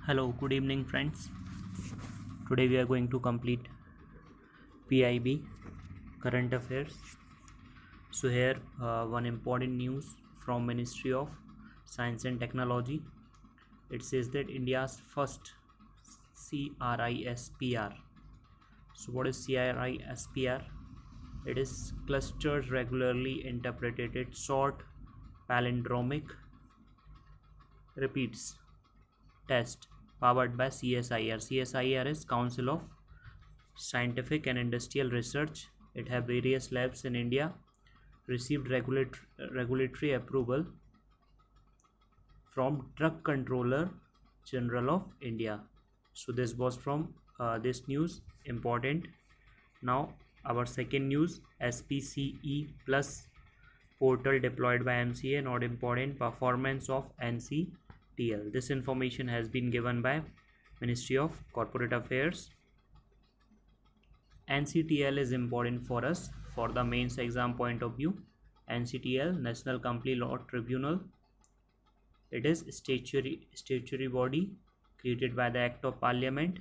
Hello, good evening, friends. Today we are going to complete PIB current affairs. So here, one important news from Ministry of Science and Technology. It says that India's first CRISPR. So what is CRISPR? It is clustered regularly interpreted short palindromic repeats test powered by CSIR. CSIR is Council of Scientific and Industrial Research. It have various labs in India, received regulatory approval from Drug Controller General of India. So this was from this news important. Now our second news, SPCE plus portal deployed by MCA, not important, performance of NCTL. This information has been given by Ministry of Corporate Affairs. NCTL is important for us for the mains exam point of view. NCTL, National Company Law Tribunal. It is statutory body created by the Act of Parliament.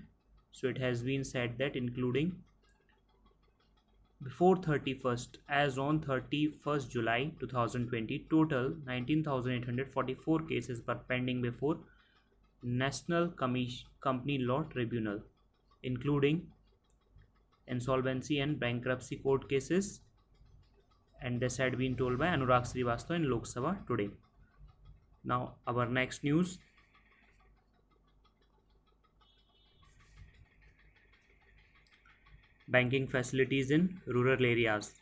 So it has been said that including before 31st, as on 31st July 2020, total 19,844 cases were pending before National Company Law Tribunal, including insolvency and bankruptcy court cases, and this had been told by Anurag Srivastava in Lok Sabha today. Now our next news, banking facilities in rural areas.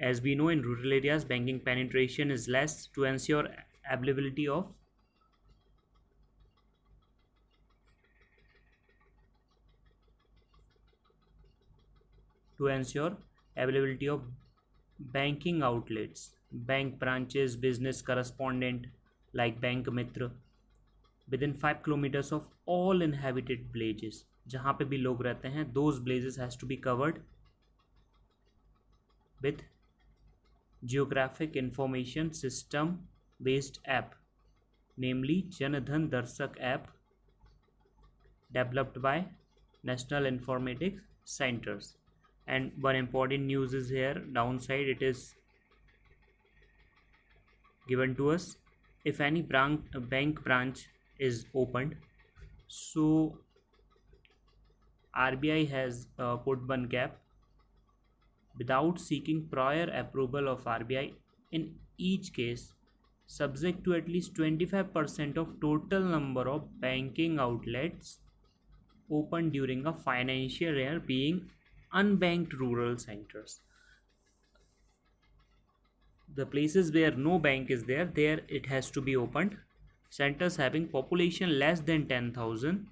As we know, in rural areas banking penetration is less. To ensure availability of banking outlets, bank branches, business correspondent like Bank Mitra within 5 kilometers of all inhabited villages, जहाँ पे भी लोग रहते हैं, those villages has to be covered with geographic information system based app, namely Janadhan Darshak app developed by National Informatics Centers. And one important news is here, downside it is given to us, if any bank branch is opened, so RBI has put one cap, without seeking prior approval of RBI in each case, subject to at least 25% of total number of banking outlets opened during a financial year being unbanked rural centers. The places where no bank is there it has to be opened. Centers having population less than 10,000.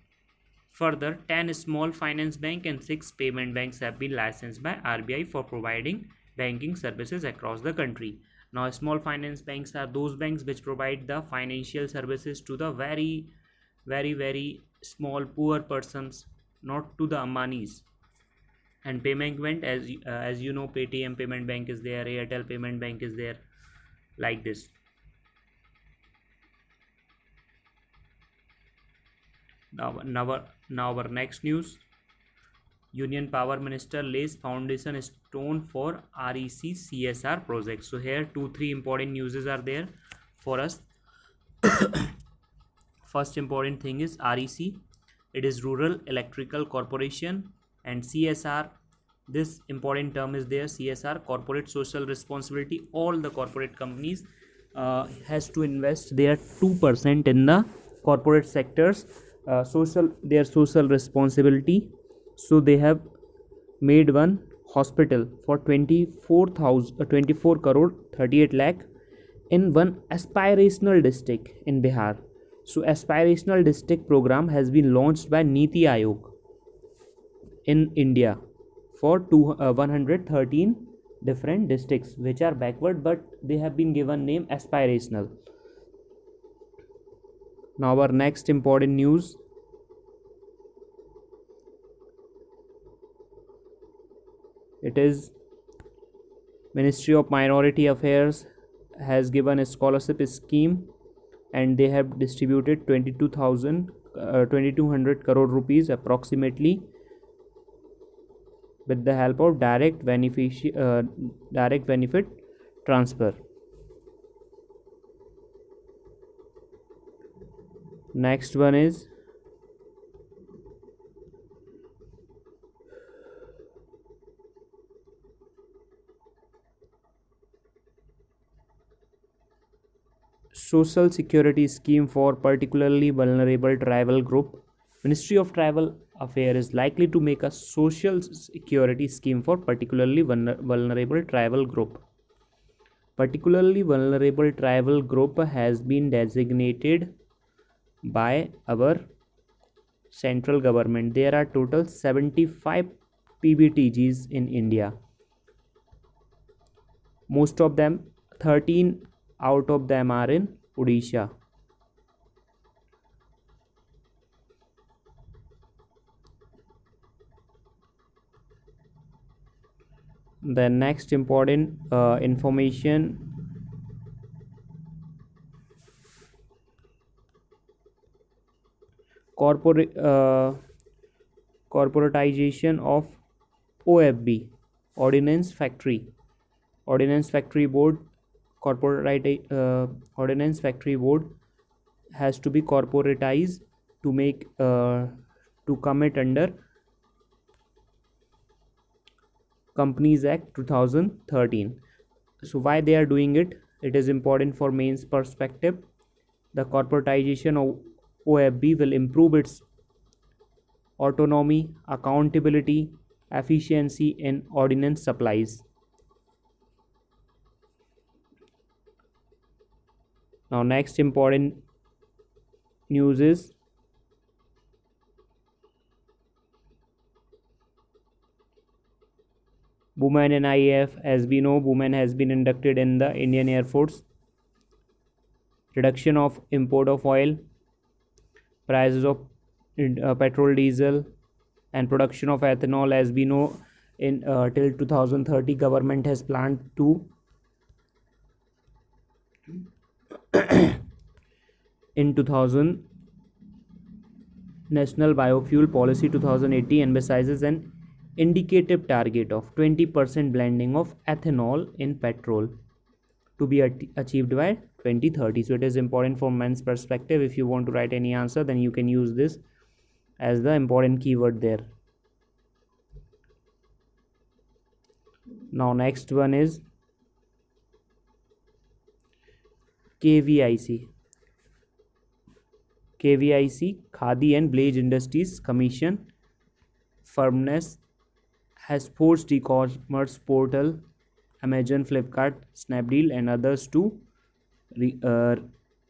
Further, 10 small finance bank and 6 payment banks have been licensed by RBI for providing banking services across the country. Now, small finance banks are those banks which provide the financial services to the very small poor persons, not to the Ambanis. And payment bank, as you know, Paytm payment bank is there, Airtel payment bank is there, like this. Now our next news, Union Power Minister lays foundation stone for REC CSR project. So here 2-3 important newses are there for us. First important thing is REC, it is Rural Electrical Corporation, and CSR, this important term is there, CSR, corporate social responsibility. All the corporate companies has to invest their 2% in the corporate sectors, their social responsibility. So they have made one hospital for 24 crore 38 lakh in one aspirational district in Bihar. So aspirational district program has been launched by Niti Aayog in India for 113 different districts which are backward, but they have been given name aspirational. Now our next important news, it is Ministry of Minority Affairs has given a scholarship scheme and they have distributed 22,000 2200 crore rupees approximately with the help of direct benefit transfer. Next one is Social Security Scheme for particularly vulnerable tribal group. Ministry of Tribal Affairs is likely to make a social security scheme for particularly vulnerable tribal group. Particularly vulnerable tribal group has been designated by our central government. There are total 75 PBTGs in India. Most of them, 13 out of them are in Odisha. The next important information, corporatization of OFB, Ordnance Factory. Ordnance Factory Board, Ordnance Factory Board has to be corporatized to make to commit under Companies Act 2013. So why they are doing it? It is important for mains perspective. The corporatization of OFB will improve its autonomy, accountability, efficiency in ordnance supplies. Now next important news is women in IAF. As we know, women has been inducted in the Indian Air Force. Reduction of import of oil, prices of petrol, diesel, and production of ethanol. As we know, in till 2030, government has planned to in 2000 National Biofuel Policy 2080 emphasizes an indicative target of 20% blending of ethanol in petrol to be achieved by 2030. So it is important from men's perspective. If you want to write any answer, then you can use this as the important keyword there. Now next one is KVIC. KVIC, Khadi and Blade Industries Commission, firmness has forced e-commerce portal Amazon, Flipkart, Snapdeal and others to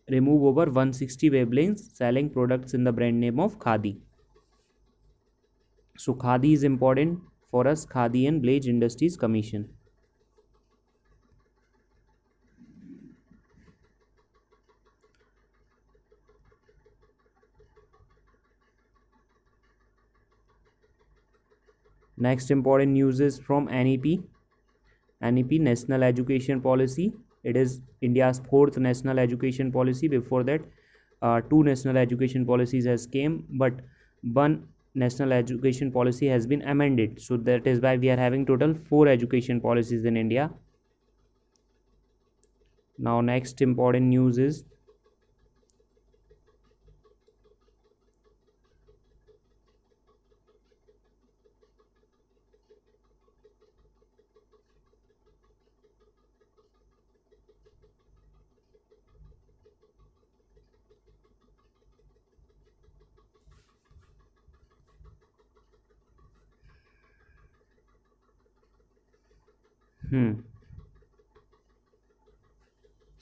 remove over 160 web links selling products in the brand name of Khadi. So Khadi is important for us, Khadi and Blade Industries Commission. Next important news is from NEP. NEP, National Education Policy. It is India's fourth national education policy. Before that, two national education policies has came, but one national education policy has been amended. So that is why we are having total 4 education policies in India. Now next important news is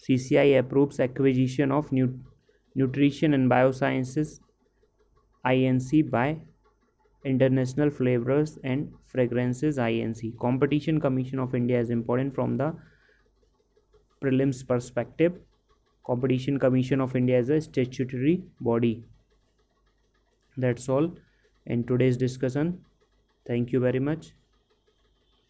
CCI approves acquisition of Nutrition and Biosciences INC by International Flavors and Fragrances INC. Competition Commission of India is important from the prelims perspective. Competition Commission of India is a statutory body. That's all in today's discussion. Thank you very much.